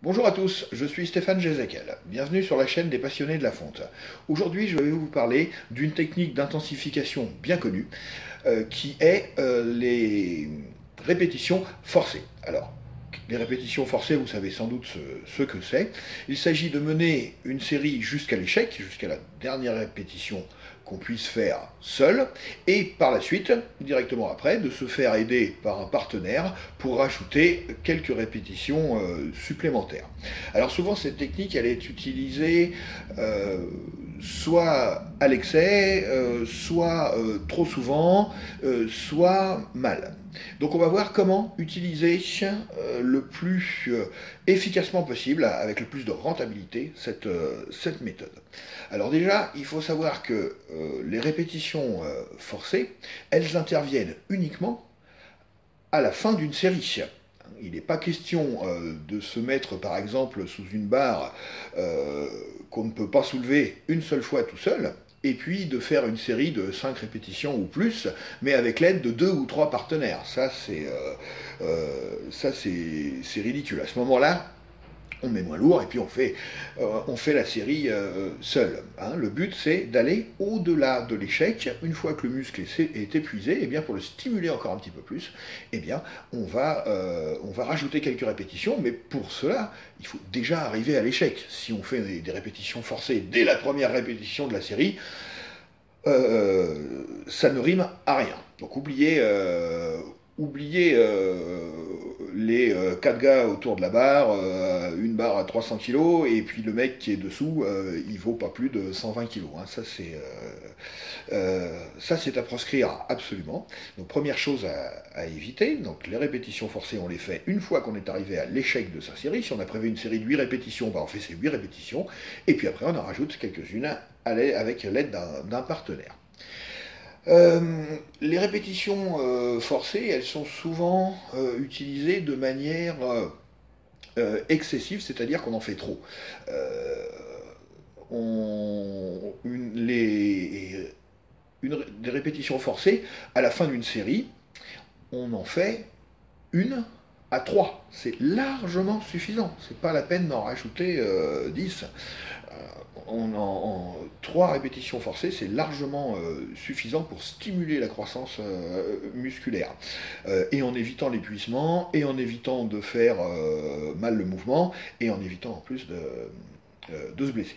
Bonjour à tous, je suis Stéphane Jézéquel. Bienvenue sur la chaîne des passionnés de la fonte. Aujourd'hui, je vais vous parler d'une technique d'intensification bien connue qui est les répétitions forcées. Alors, les répétitions forcées, vous savez sans doute ce que c'est. Il s'agit de mener une série jusqu'à l'échec, jusqu'à la dernière répétition qu'on puisse faire seul, et par la suite, directement après, de se faire aider par un partenaire pour rajouter quelques répétitions supplémentaires. Alors souvent cette technique elle est utilisée soit à l'excès, soit trop souvent, soit mal. Donc on va voir comment utiliser le plus efficacement possible, avec le plus de rentabilité, cette méthode. Alors déjà, il faut savoir que les répétitions forcées, elles interviennent uniquement à la fin d'une série. Il n'est pas question de se mettre par exemple sous une barre qu'on ne peut pas soulever une seule fois tout seul, et puis de faire une série de 5 répétitions ou plus, mais avec l'aide de 2 ou 3 partenaires. Ça, c'est ridicule. À ce moment-là, on met moins lourd et puis on fait la série seul. Hein. Le but, c'est d'aller au-delà de l'échec. Une fois que le muscle est épuisé, et bien pour le stimuler encore un petit peu plus, eh bien on va rajouter quelques répétitions, mais pour cela, il faut déjà arriver à l'échec. Si on fait des répétitions forcées dès la première répétition de la série, ça ne rime à rien. Donc oubliez les 4 gars autour de la barre, une barre à 300 kg, et puis le mec qui est dessous, il vaut pas plus de 120 kg. Hein. Ça, c'est à proscrire absolument. Donc, première chose à éviter, donc les répétitions forcées, on les fait une fois qu'on est arrivé à l'échec de sa série. Si on a prévu une série de 8 répétitions, on fait ces 8 répétitions, et puis après, on en rajoute quelques-unes avec l'aide d'un partenaire. Les répétitions forcées, elles sont souvent utilisées de manière excessive, c'est-à-dire qu'on en fait trop. Des répétitions forcées, à la fin d'une série, on en fait une à 3. C'est largement suffisant. C'est pas la peine d'en rajouter 10. 3 répétitions forcées, c'est largement suffisant pour stimuler la croissance musculaire. Et en évitant l'épuisement, et en évitant de faire mal le mouvement, et en évitant en plus de se blesser.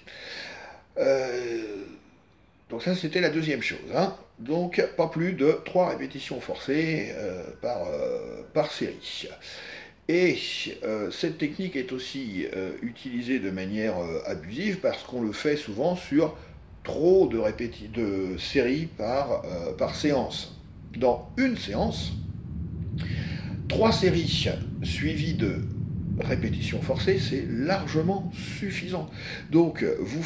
Donc ça, c'était la deuxième chose. Hein. Donc, pas plus de 3 répétitions forcées par série. Et cette technique est aussi utilisée de manière abusive parce qu'on le fait souvent sur trop de séries par séance. Dans une séance, 3 séries suivies de répétitions forcées, c'est largement suffisant. Donc vous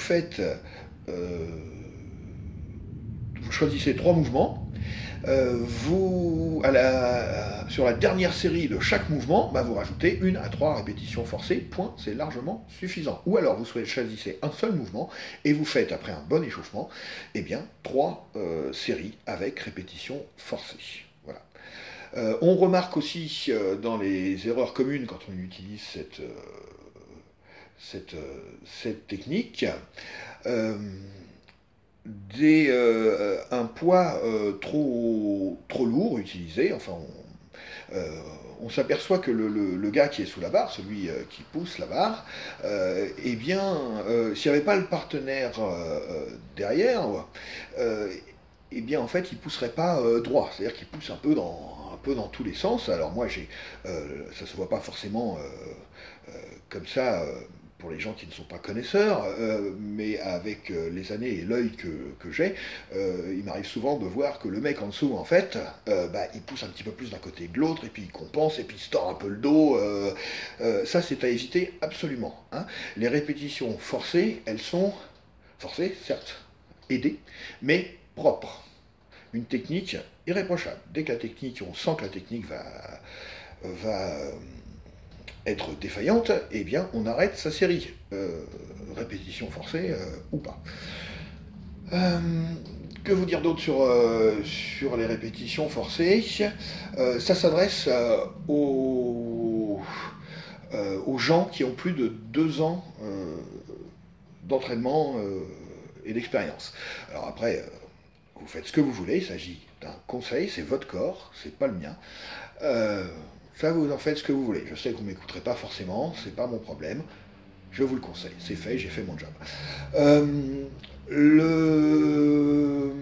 choisissez 3 mouvements. Sur la dernière série de chaque mouvement, vous rajoutez 1 à 3 répétitions forcées, point, c'est largement suffisant. Ou alors vous choisissez un seul mouvement et vous faites, après un bon échauffement, 3 séries avec répétitions forcées. Voilà. On remarque aussi dans les erreurs communes quand on utilise cette technique, un poids trop lourd utilisé. Enfin, on s'aperçoit que le gars qui est sous la barre, celui qui pousse la barre, s'il n'y avait pas le partenaire derrière, en fait, il ne pousserait pas droit. C'est-à-dire qu'il pousse un peu dans tous les sens. Alors moi, ça ne se voit pas forcément comme ça pour les gens qui ne sont pas connaisseurs, mais avec les années et l'œil que j'ai, il m'arrive souvent de voir que le mec en dessous, en fait, il pousse un petit peu plus d'un côté que de l'autre, et puis il compense, et puis il se tord un peu le dos. Ça, c'est à éviter absolument. Hein. Les répétitions forcées, elles sont forcées, certes, aidées, mais propres. Une technique irréprochable. Dès que on sent que la technique va être défaillante, on arrête sa série. Répétition forcée ou pas. Que vous dire d'autre sur les répétitions forcées? Ça s'adresse aux gens qui ont plus de 2 ans d'entraînement et d'expérience. Alors après, vous faites ce que vous voulez, il s'agit d'un conseil, c'est votre corps, c'est pas le mien. Ça, vous en faites ce que vous voulez. Je sais que vous m'écouterez pas forcément, c'est pas mon problème. Je vous le conseille, c'est fait, j'ai fait mon job. Le...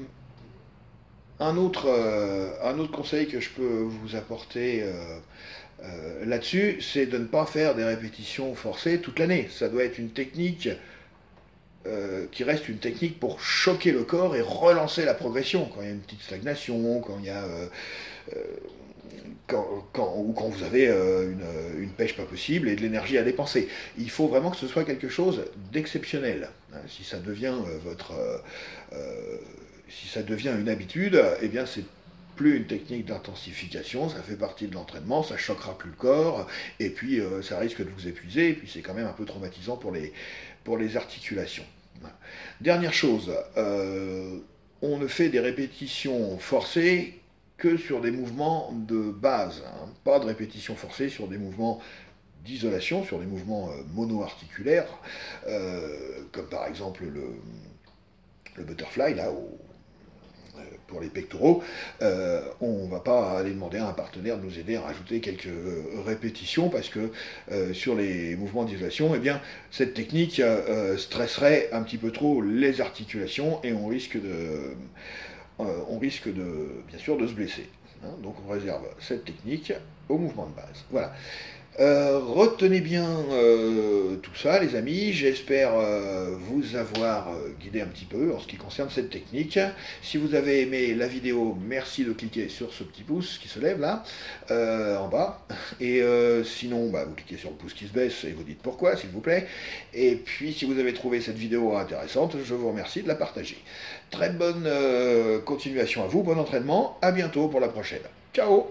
un autre conseil que je peux vous apporter là-dessus, c'est de ne pas faire des répétitions forcées toute l'année. Ça doit être une technique qui reste une technique pour choquer le corps et relancer la progression. Quand il y a une petite stagnation, quand il y a... ou quand vous avez une pêche pas possible et de l'énergie à dépenser. Il faut vraiment que ce soit quelque chose d'exceptionnel. Si ça devient si ça devient une habitude, eh bien c'est plus une technique d'intensification, ça fait partie de l'entraînement, ça choquera plus le corps, et puis ça risque de vous épuiser, et puis c'est quand même un peu traumatisant pour les articulations. Voilà. Dernière chose, on ne fait des répétitions forcées que sur des mouvements de base, hein. Pas de répétition forcée sur des mouvements d'isolation, sur des mouvements mono-articulaires, comme par exemple le butterfly, là, pour les pectoraux. On ne va pas aller demander à un partenaire de nous aider à rajouter quelques répétitions, parce que sur les mouvements d'isolation, eh bien, cette technique stresserait un petit peu trop les articulations, et on risque bien sûr de se blesser. Hein. Donc on réserve cette technique au mouvement de base. Voilà. Retenez bien tout ça, les amis. J'espère vous avoir guidé un petit peu en ce qui concerne cette technique. Si vous avez aimé la vidéo, merci de cliquer sur ce petit pouce qui se lève là, en bas. Et sinon, vous cliquez sur le pouce qui se baisse et vous dites pourquoi, s'il vous plaît. Et puis, si vous avez trouvé cette vidéo intéressante, je vous remercie de la partager. Très bonne continuation à vous, bon entraînement. À bientôt pour la prochaine. Ciao!